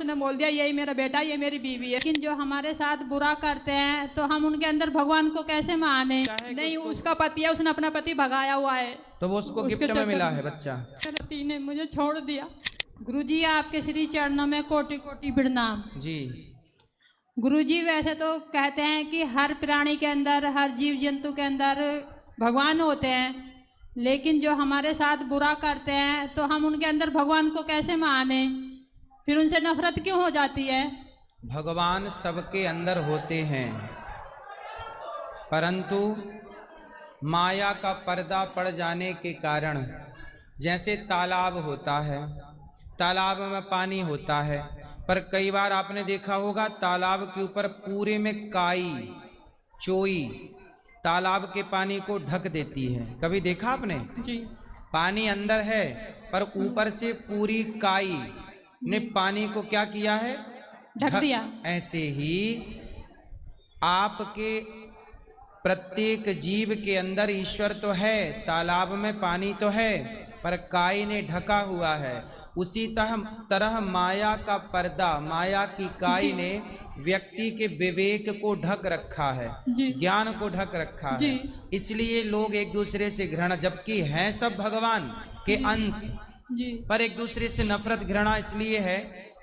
उसने बोल दिया यही मेरा बेटा, ये मेरी बीवी है। लेकिन जो हमारे साथ बुरा करते हैं तो हम उनके अंदर भगवान को कैसे माने? नहीं, उसका पति है, उसने अपना पति भगाया हुआ है, तो वो उसको गिफ्ट में मिला है बच्चा। पति ने मुझे छोड़ दिया। गुरुजी आपके श्री चरणों में कोटि कोटि प्रणाम जी। गुरुजी, वैसे तो कहते हैं कि हर प्राणी के अंदर, हर जीव जंतु के अंदर भगवान होते हैं, लेकिन जो हमारे साथ बुरा करते हैं तो हम उनके अंदर भगवान को कैसे माने? फिर उनसे नफरत क्यों हो जाती है? भगवान सबके अंदर होते हैं, परंतु माया का पर्दा पड़ जाने के कारण, जैसे तालाब होता है, तालाब में पानी होता है, पर कई बार आपने देखा होगा तालाब के ऊपर पूरे में काई, चोई तालाब के पानी को ढक देती है। कभी देखा आपने? जी। पानी अंदर है पर ऊपर से पूरी काई ने पानी को क्या किया है? ढक दिया। ऐसे ही आपके प्रत्येक जीव के अंदर ईश्वर तो है, तालाब में पानी तो है, पर काई ने ढका हुआ है। उसी तरह माया का पर्दा, माया की काई ने व्यक्ति के विवेक को ढक रखा है, ज्ञान को ढक रखा है। इसलिए लोग एक दूसरे से घृणा, जबकि हैं सब भगवान के अंश, पर एक दूसरे से नफरत घृणा इसलिए है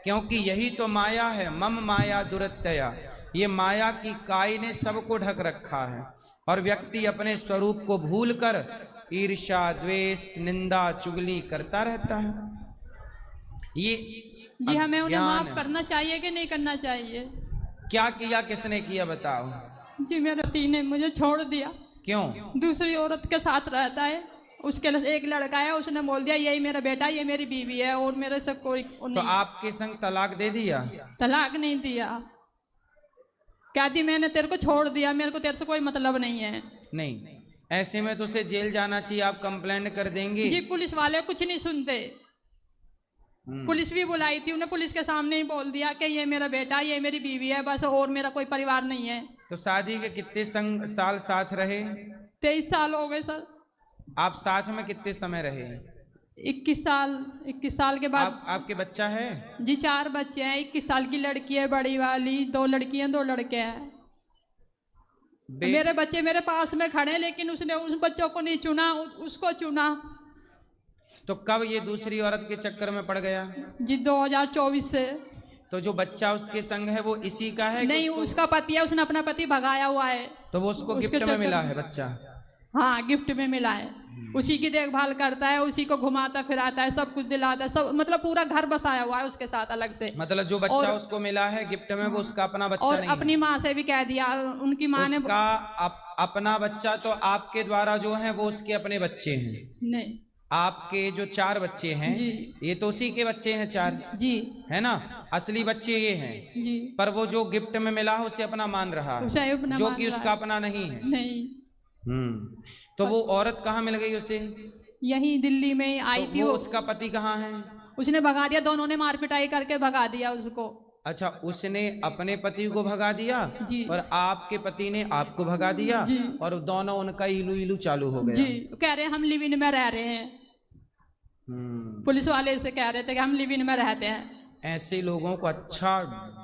क्योंकि यही तो माया है। मम माया दुरत्यया, ये माया की काई ने सबको ढक रखा है और व्यक्ति अपने स्वरूप को भूलकर ईर्ष्या, द्वेष, निंदा, चुगली करता रहता है। ये जी, हमें उन्हें माफ करना चाहिए कि नहीं करना चाहिए? क्या किया, किसने किया बताओ? जी, मेरे पति ने मुझे छोड़ दिया। क्यों? दूसरी औरत के साथ रहता है, उसके एक लड़का है, उसने बोल दिया यही मेरा बेटा, ये मेरी बीवी है और मेरे से कोई नहीं। तो आपके संग तलाक दे दिया? तलाक नहीं दिया, क्या दी, मैंने तेरे को छोड़ दिया, मेरे को तेरे से कोई मतलब नहीं है। नहीं, ऐसे में तो उसे जेल जाना चाहिए। आप कंप्लेंट कर देंगे? जी, पुलिस वाले कुछ नहीं सुनते। पुलिस भी बुलाई थी, उन्हें पुलिस के सामने ही बोल दिया कि ये मेरा बेटा, ये मेरी बीवी है, बस, और मेरा कोई परिवार नहीं है। तो शादी के कितने साल साथ रहे? 23 साल हो गए सर। आप साथ में कितने समय रहे? 21 साल। 21 साल के बाद आपके बच्चा है? जी, 4 बच्चे हैं। 21 साल की लड़की है बड़ी वाली, 2 लड़कियां 2 लड़के हैं। मेरे बच्चे मेरे पास में खड़े हैं, लेकिन उसने उन बच्चों को नहीं चुना, उसको चुना। तो कब ये दूसरी औरत के चक्कर में पड़ गया? जी, 2024 से। तो जो बच्चा उसके संग है वो इसी का है? नहीं, उसका पति है, उसने अपना पति भगाया हुआ है। तो वो उसको गिफ्ट में मिला है बच्चा? हाँ, गिफ्ट में मिला है। उसी की देखभाल करता है, उसी को घुमाता फिराता है, सब कुछ दिलाता है, सब, मतलब पूरा घर बसाया हुआ है उसके साथ अलग से। मतलब जो बच्चा उसको मिला है गिफ्ट में, वो उसका अपना बच्चा और नहीं अपनी माँ से भी कह दिया, उनकी माँ ने उसका अपना बच्चा, तो आपके द्वारा जो है वो उसके अपने बच्चे हैं? नहीं, आपके जो 4 बच्चे हैं ये तो उसी के बच्चे हैं 4 जी, है ना? असली बच्चे ये हैं जी, पर वो जो गिफ्ट में मिला है उसे अपना मान रहा है, जो कि उसका अपना नहीं है। नहीं। तो वो औरत कहाँ मिल गई उसे? यही दिल्ली में आई थी। वो उसका पति कहाँ है? उसने भगा दिया, दोनों ने मार पिटाई करके भगा दिया उसको। अच्छा, उसने अपने पति को भगा दिया और आपके पति ने आपको भगा दिया और दोनों उनका इलू इलू चालू हो गया। जी, कह रहे हैं हम लिव इन में रह रहे हैं। पुलिस वाले से कह रहे थे कि हम लिव इन में रहते हैं। ऐसे लोगों को अच्छा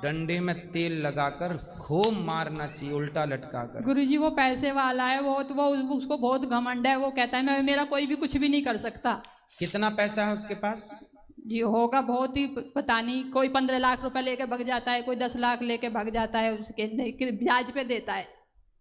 डंडे में तेल लगाकर खूब मारना चाहिए, उल्टा लटकाकर। गुरुजी, वो पैसे वाला है, वो उसको बहुत घमंड है। वो कहता है मेरा कोई भी कुछ भी नहीं कर सकता। कितना पैसा है उसके पास? जी, होगा बहुत ही, पता नहीं, कोई 15 लाख रुपए लेके भग जाता है, कोई 10 लाख लेके भग जाता है, उसके ब्याज पे देता है।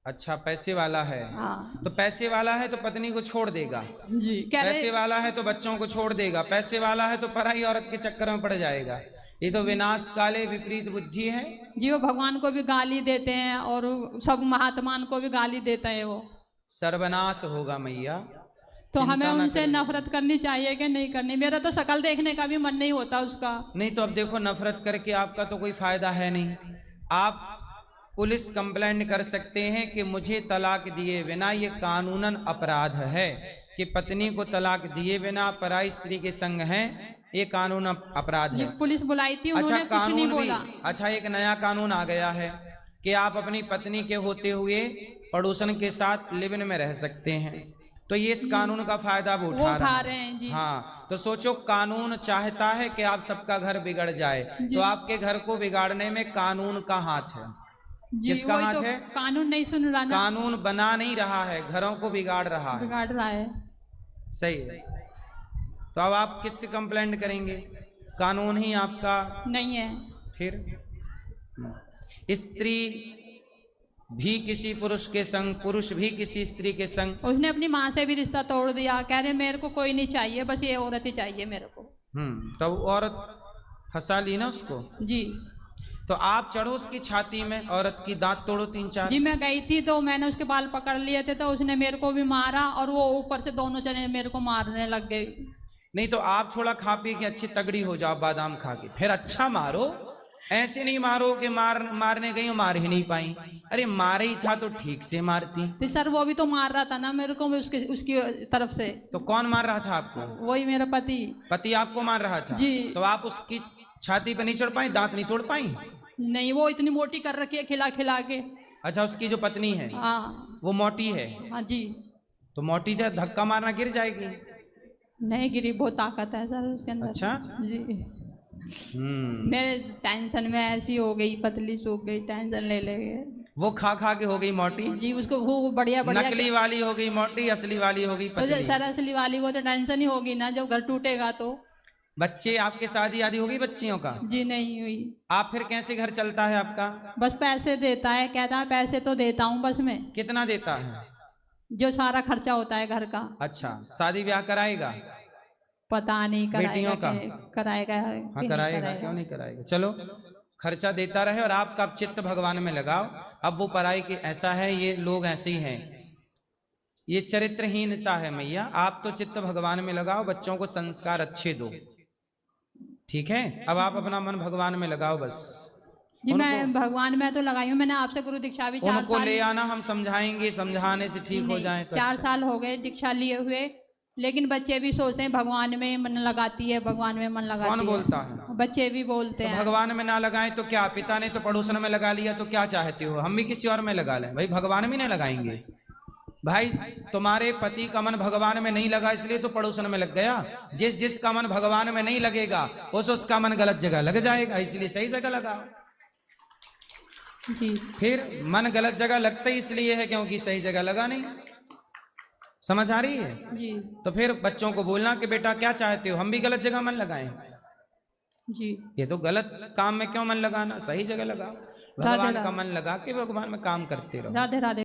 अच्छा, पैसे वाला है। हाँ। तो पैसे वाला है तो पत्नी को छोड़ देगा जी, पैसे वाला है तो बच्चों को छोड़ देगा, पैसे वाला है तो पराई औरत के चक्कर में पड़ जाएगा। ये तो विनाश काले विपरीत बुद्धि है। जी, वो भगवान को भी गाली देते हैं और सब महात्मान को भी गाली देता है। वो सर्वनाश होगा मैया। तो हमें उनसे नफरत करनी चाहिए कि नहीं करनी? मेरा तो शक्ल देखने का भी मन नहीं होता उसका। नहीं तो अब देखो, नफरत करके आपका तो कोई फायदा है नहीं। आप पुलिस कंप्लेंट कर सकते हैं कि मुझे तलाक दिए बिना, ये कानूनन अपराध है कि पत्नी को तलाक दिए बिना पराई स्त्री के संग हैं, ये कानून अपराध है। पुलिस बुलाई थी, उन्होंने अच्छा, कुछ नहीं बोला। अच्छा, एक नया कानून आ गया है कि आप अपनी पत्नी के होते हुए पड़ोसन के साथ लिव इन में रह सकते हैं। तो ये इस कानून का फायदा वो वो उठा उठा रहा रहे हैं जी। हाँ, तो सोचो कानून चाहता है कि आप सबका घर बिगड़ जाए, जी। तो आपके घर को बिगाड़ने में कानून का हाथ है। जी किसका वही हाथ तो, है? कानून नहीं सुन रहा ना, कानून बना नहीं रहा है, घरों को बिगाड़ रहा है। बिगाड़ रहा है। सही है। तो अब आप किससे कंप्लेंट करेंगे? कानून ही आपका नहीं है। फिर स्त्री भी किसी पुरुष के संग, पुरुष भी किसी स्त्री के संग। उसने अपनी माँ से भी रिश्ता तोड़ दिया, कह रहे मेरे को कोई नहीं चाहिए, बस ये औरत ही चाहिए मेरे को। तो औरत फंसा ली ना उसको। जी। तो आप चढ़ो उसकी छाती में, औरत की दांत तोड़ो 3-4। जी मैं गई थी तो मैंने उसके बाल पकड़ लिए थे, तो उसने मेरे को भी मारा और वो ऊपर से दोनों जने मेरे को मारने लग गए। नहीं तो आप थोड़ा खा पी के अच्छी तगड़ी हो जाओ, बादाम खा के, फिर अच्छा मारो। ऐसे नहीं मारो कि मारने गई और मार ही नहीं पाई। अरे मारे ही था तो ठीक से मारती। तो सर वो भी तो मार रहा था ना मेरे को, उसकी तरफ से। तो कौन मार रहा था आपको? वही मेरा पति। पति आपको मार रहा था? जी। तो आप उसकी छाती पे नहीं चढ़ पाई, दांत नहीं तोड़ पाई? नहीं, वो इतनी मोटी कर रखी है खिला खिला के। अच्छा, उसकी जो पत्नी है हाँ। वो मोटी है? हाँ जी। तो मोटी है, धक्का मारना गिर जाएगी। नहीं गिरी, बहुत ताकत है सर उसके अंदर। अच्छा। जी। मेरे टेंशन में ऐसी हो गई, पतली सूख गई, टेंशन ले ले गए। वो खा खा के हो गई मोटी। जी उसको वो बढ़िया बढ़िया नकली वाली हो गई मोटी, असली वाली हो गई तो जो पतली। सर असली वाली वो तो टेंशन ही होगी ना, जब घर टूटेगा तो। बच्चे आपके शादी आदि हो गई बच्चियों का? जी नहीं हुई। आप फिर कैसे घर चलता है आपका? बस पैसे देता है, कहता है पैसे तो देता हूँ बस में, कितना देता है? जो सारा खर्चा होता है घर का। अच्छा, शादी ब्याह कराएगा? पता नहीं कराएगा बेटियों का? कराएगा हाँ कि कराएगा, नहीं क्यों नहीं कराएगा। चलो खर्चा देता रहे और आपका अब चित्त भगवान में लगाओ। अब वो पराई के ऐसा है, ये लोग ऐसे ही हैं, ये चरित्रहीनता है मैया। आप तो चित्त भगवान में लगाओ, बच्चों को संस्कार अच्छे दो, ठीक है? अब आप अपना मन भगवान में लगाओ बस। जी मैं भगवान में तो लगाई हूँ, मैंने आपसे गुरु दीक्षा भी 4 उनको साल ले आना, हम समझाएंगे, समझाने से ठीक हो जाए तो 4 अच्छा। साल हो गए दीक्षा लिए हुए, लेकिन बच्चे भी सोचते हैं भगवान में मन लगाती है, भगवान में मन लगाती है। कौन बोलता है? बच्चे भी बोलते तो हैं। भगवान में ना लगाएं तो क्या, पिता ने तो पड़ोसन में लगा लिया, तो क्या चाहते हो हम भी किसी और में लगा लें? भाई भगवान में नहीं लगाएंगे। भाई तुम्हारे पति का मन भगवान में नहीं लगा इसलिए तो पड़ोसन में लग गया। जिसका मन भगवान में नहीं लगेगा उसका मन गलत जगह लग जाएगा, इसलिए सही जगह लगाओ। जी। फिर मन गलत जगह लगता ही इसलिए है क्योंकि सही जगह लगा नहीं। समझ आ रही है? जी। तो फिर बच्चों को बोलना कि बेटा क्या चाहते हो, हम भी गलत जगह मन लगाएं। जी। ये तो गलत काम में क्यों मन लगाना, सही जगह लगाओ। भगवान का मन लगा के भगवान में काम करते रहो। राधे राधे।